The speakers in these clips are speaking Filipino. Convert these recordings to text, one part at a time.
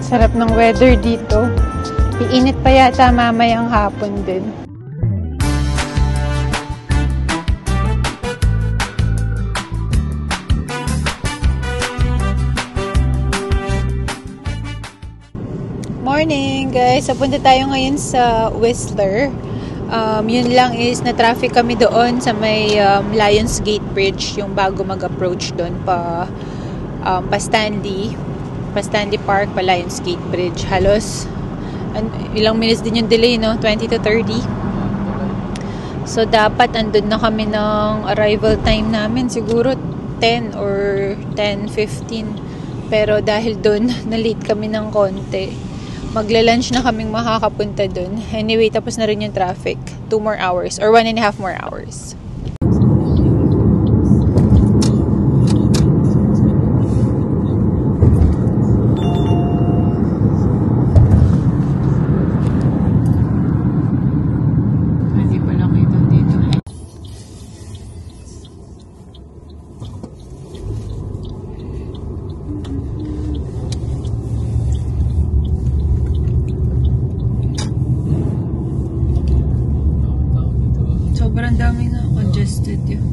Sarap ng weather dito. Iinit pa yata mamayang hapon din. Morning guys! So, punta tayo ngayon sa Whistler. Yun lang is na-traffic kami doon sa may Lionsgate Bridge, yung bago mag-approach doon pa Stanley Park, pa Lionsgate Bridge. Halos ilang minutes din yung delay, no? 20 to 30. So dapat andun na kami ng arrival time namin, siguro 10 or 10:15. Pero dahil doon na-late kami ng konti, magla-lunch na kaming makakapunta doon. Anyway, tapos na rin yung traffic. 2 more hours or 1.5 more hours. Sobrang dami na congested yun.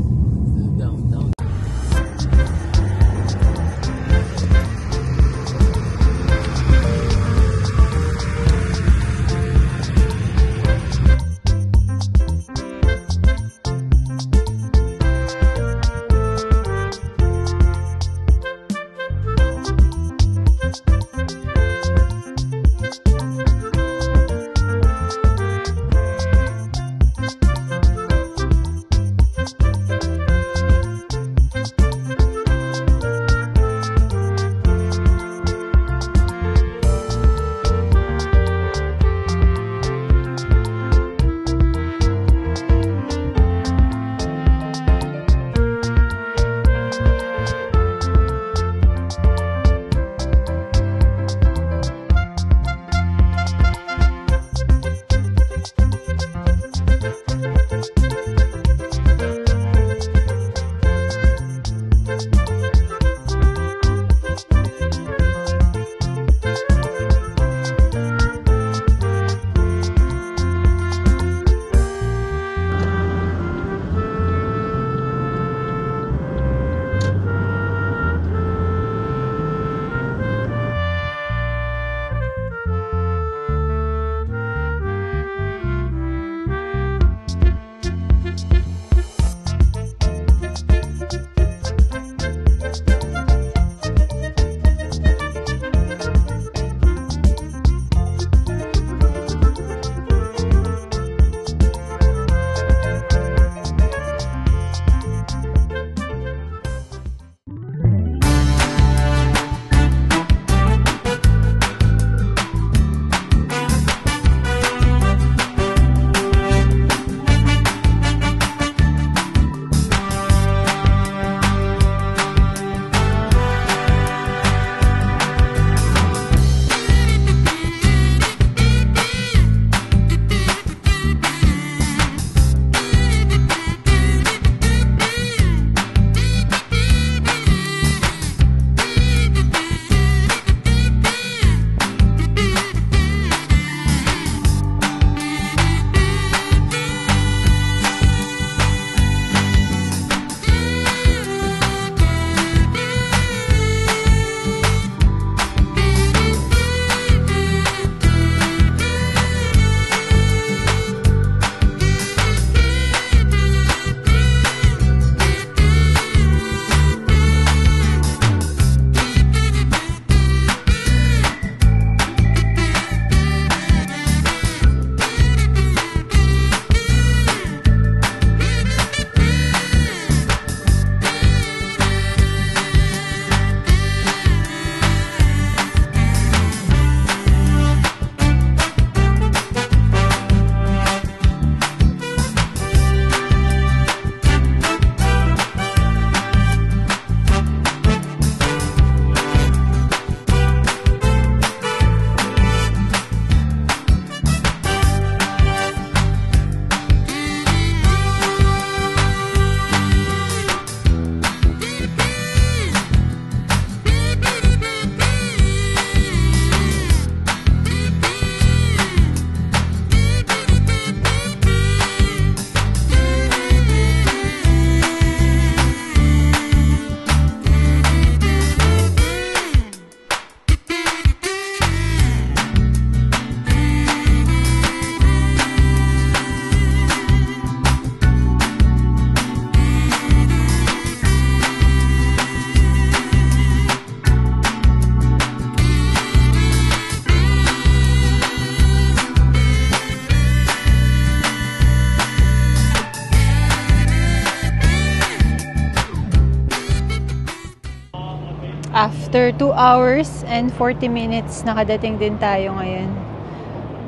After 2 hours and 40 minutes, nakadating din tayo ngayon.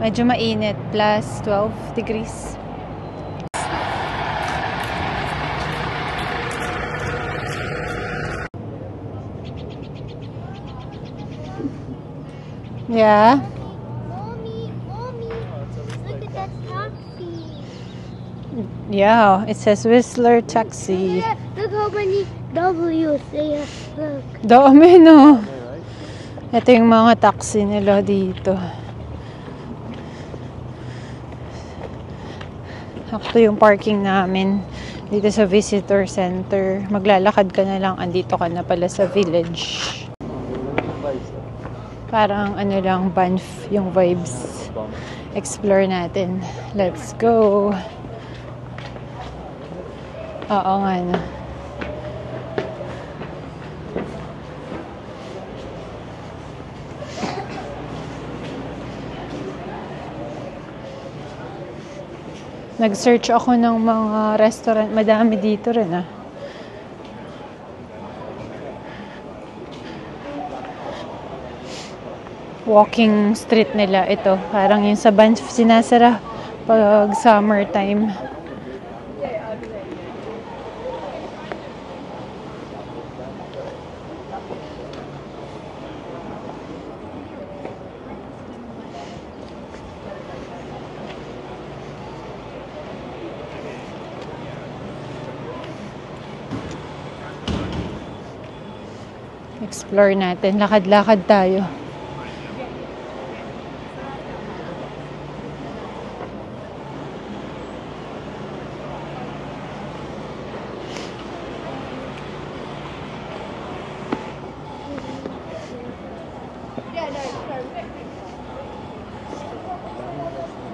Medyo mainit, plus 12 degrees. Yeah. Mommy, look at that taxi. Yeah, it says Whistler Taxi. Look how many W's they have. Look. Dami, no? Ito yung mga taxi nila dito. Ito yung parking namin dito sa visitor center. Maglalakad ka na lang, andito ka na pala sa village. Parang ano lang, Banff yung vibes. Explore natin. Let's go. Oo nga na. Nag-search ako ng mga restaurant. Madami dito rin ah. Walking street nila ito. Parang yung sa Banff sinasara pag summertime. Explore natin. Lakad-lakad tayo.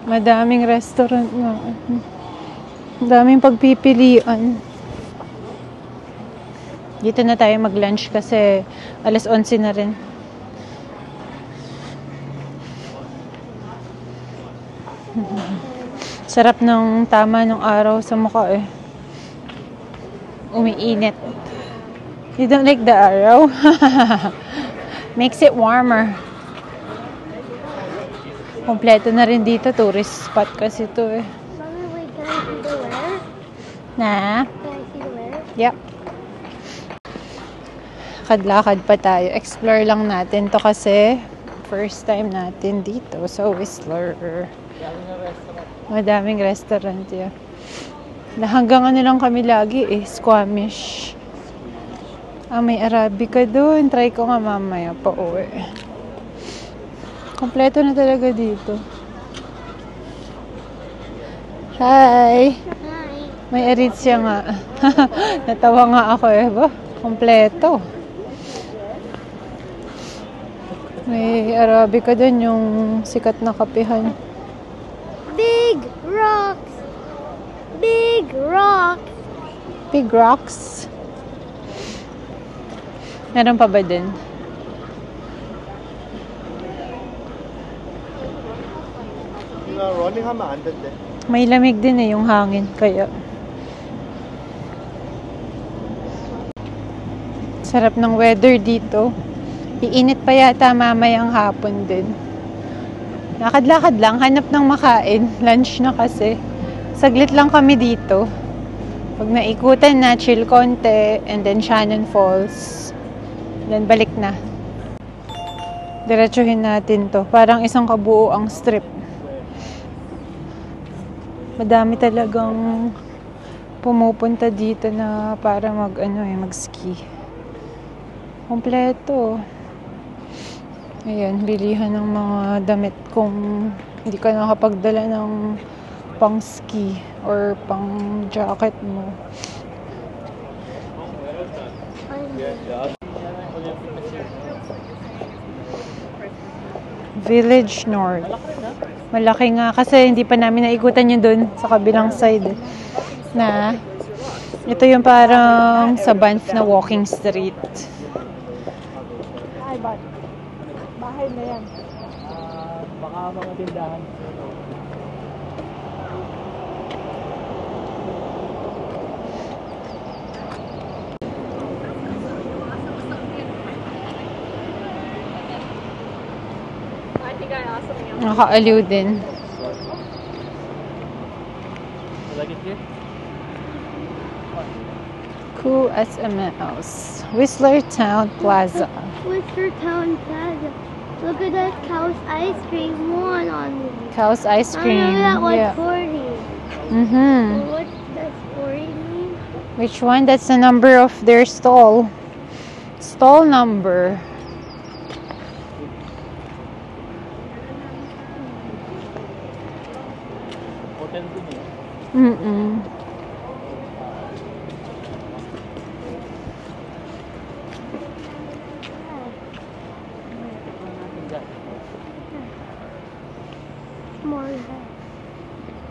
Madaming restaurant nga. Madaming pagpipilian. Dito na tayo mag-lunch kasi alas 11 na rin. Sarap ng tama ng araw sa mukha eh. Umiinit. You don't like the araw? Makes it warmer. Kompleto na rin dito. Tourist spot kasi to eh. Mommy, wait, can I see the where? Na? Can I see the where? Yep. Lakad-lakad pa tayo. Explore lang natin to kasi first time natin dito sa Whistler. Madaming restaurant yeah. Hanggang ano lang kami lagi eh, Squamish. May Arabica doon. Try ko nga mamaya pa uwi. Kompleto na talaga dito. Hi! Hi. May Aritzia nga. Natawa nga ako eh. Ba? Kompleto. May Arabica doon yung sikat na kapihan. Big rocks. Big rocks. Big rocks. Meron pa ba din? 러닝 하면 안 된대. May lamig din eh yung hangin kaya. Sarap ng weather dito. Iinit pa yata mamayang hapon din. Lakad-lakad lang, hanap ng makain. Lunch na kasi. Saglit lang kami dito. Pag naikutan na, chill konti, and then Shannon Falls. Then balik na. Diretsuhin natin to. Parang isang kabuoang strip. Madami talagang pumupunta dito na para mag-ski. Kompleto. Ayan, bilihan ng mga damit kung hindi ka nakapagdala ng pang ski or pang jacket mo. Village North. Malaki nga kasi hindi pa namin naikutan yun dun sa kabilang side. Na ito yung parang sa Banff na walking street. Ay, bahay na yan. Baka mga tindahan. Nakaaliw din. Like it here? Cool SMLs. Whistler Town Plaza. Whistler Town Plaza. Look at that Cow's ice cream one on me. Cow's ice cream. I know that one's Yeah. 40. Mm-hmm. What does 40 mean? Which one? That's the number of their stall. Stall number. Hotel din eh. Mm-mm. Small head.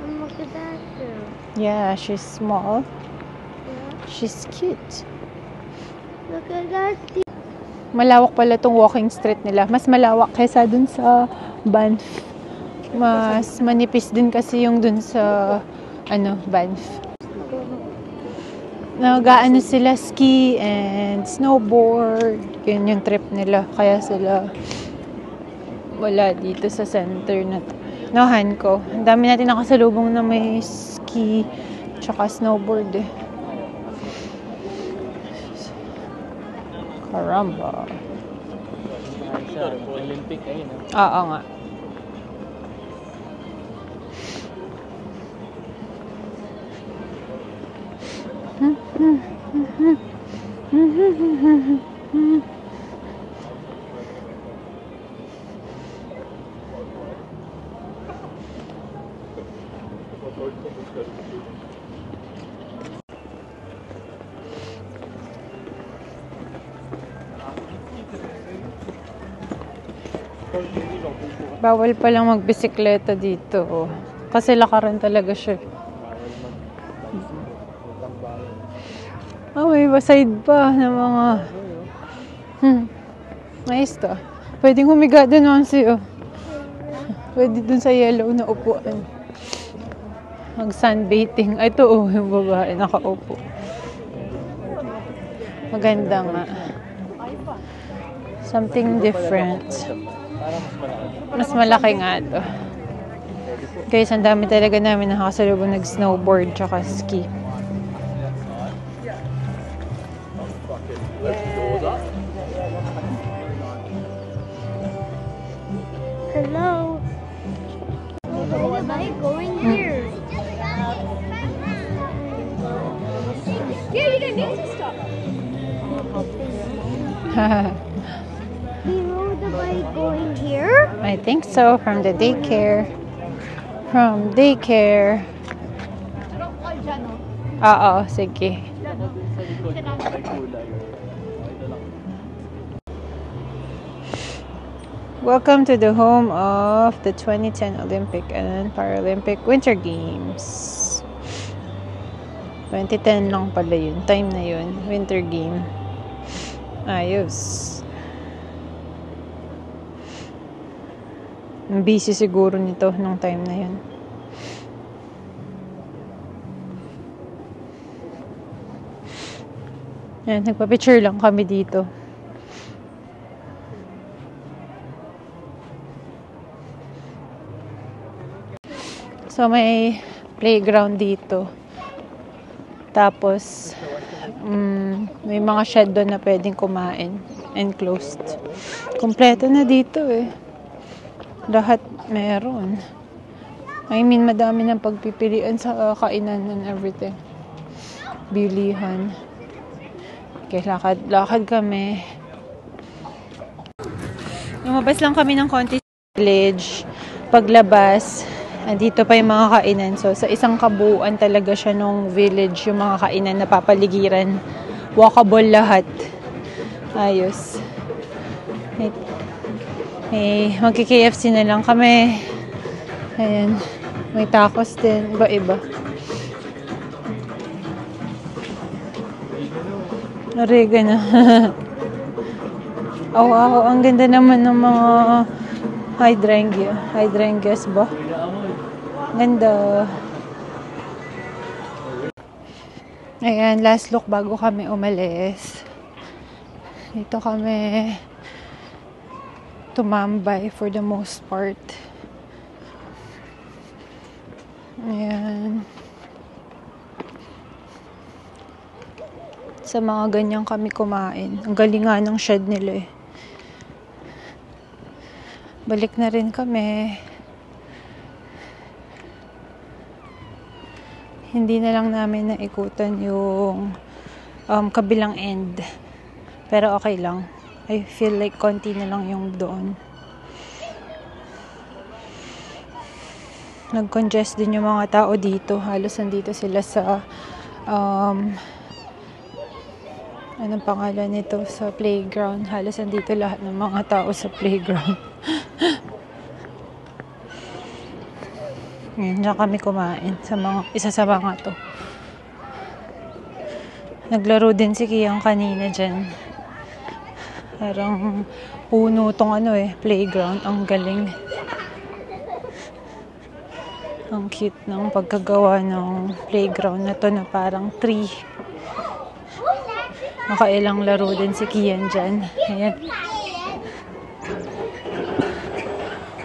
And look at that girl. Yeah, she's small. Yeah. She's cute. Look at that. Malawak pala tong walking street nila. Mas malawak kaysa dun sa Banff. Mas manipis din kasi yung dun sa Banff. Nag-aano sila ski and snowboard. Yun yung trip nila. Kaya sila wala dito sa center na to. Nahan ko. Ang dami natin nakasalubong na may ski tsaka snowboard eh. Caramba. Sa Olympic ayun ah. Oo nga. Bawal palang magbisikleta dito. Oh. Kasi lakaran talaga siya. Oh, may side pa ng mga... Nice to. Pwedeng humiga din naman siya. Pwede dun sa yellow na upuan. Mag-sunbathing. Ito oh, yung babae nakaupo. Maganda nga. Something different. Mas malaki nga ito. Guys, ang dami talaga namin nakakasalubong nag-snowboard tsaka ski. Hello. Why am I going here? Yeah, you don't need to stop. We rode the bike going here? I think so. From the daycare. From daycare. Oo, sige. Welcome to the home of the 2010 Olympic and Paralympic Winter Games. 2010 lang pala yun. Time na yun. Winter Game. Ayos. Ang busy siguro nito nung time na yun. Yan, nagpa-picture lang kami dito. So, may playground dito. Tapos, may mga shed doon na pwedeng kumain. Enclosed. Kompleto na dito eh. Lahat meron. I mean, madami ng pagpipilian sa kainan and everything. Bilihan. Okay, lakad kami. Lumabas lang kami ng konti sa village. Paglabas, andito pa yung mga kainan. So, sa isang kabuuan talaga siya nung village, yung mga kainan na papaligiran. Walkable lahat. Ayos. May magki-KFC na lang kami. Ayan. May tacos din. Iba-iba. Nariga na. Oh, wow. Ang ganda naman ng mga hydrangea. Hydrangeas ba? Ganda. Ayan, last look bago kami umalis. Dito kami. tumambay for the most part. Ayan. Sa mga ganyan kami kumain. Ang galing nga ng shed nila eh. Balik na rin kami. Hindi na lang namin naikutan yung kabilang end. Pero okay lang. I feel like konti na lang yung doon. Nag-congest din yung mga tao dito. Halos nandito sila sa anong pangalan nito? Sa playground. Halos nandito lahat ng mga tao sa playground. Ngayon, dyan kami kumain sa isa sa mga to. Naglaro din si Kiyang kanina dyan. Parang puno tong playground. Ang galing. Ang cute ng pagkagawa ng playground na to na parang tree. Makailang laro din si Kian dyan. Ayan.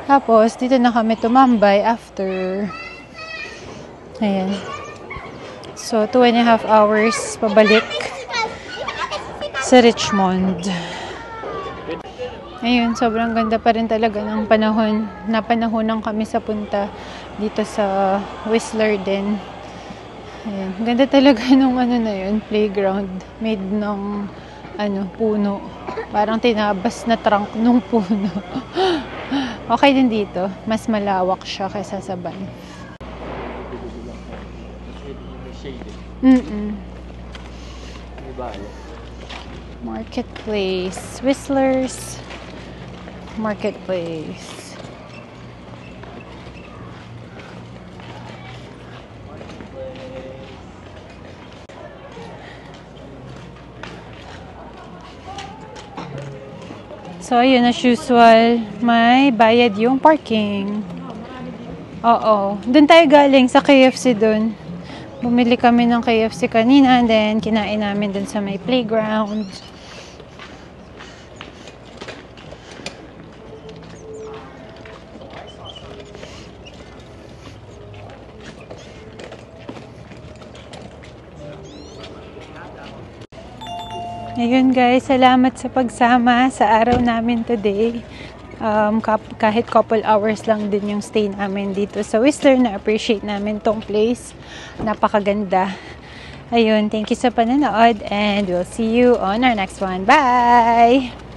Tapos, dito na kami tumambay after. Ayan. So, 2.5 hours pabalik sa Richmond. Ayun, sobrang ganda pa rin talaga ng panahon. Napanahonan kami sa punta dito sa Whistler din. Ayan. Ganda talaga nung na yun, playground. Made ng puno. Parang tinabas na trunk nung puno. Okay din dito. Mas malawak siya kaysa sa van. Marketplace. Whistler's Marketplace. So, ayun, as usual, may bayad yung parking. Oo. Doon tayo galing sa KFC doon. Bumili kami ng KFC kanina, and then kinain namin doon sa may playground. Ayun guys, salamat sa pagsama sa araw namin today. Kahit couple hours lang din yung stay namin dito sa Whistler, na-appreciate namin tong place. Napakaganda. Ayun, thank you sa panonood and we'll see you on our next one. Bye!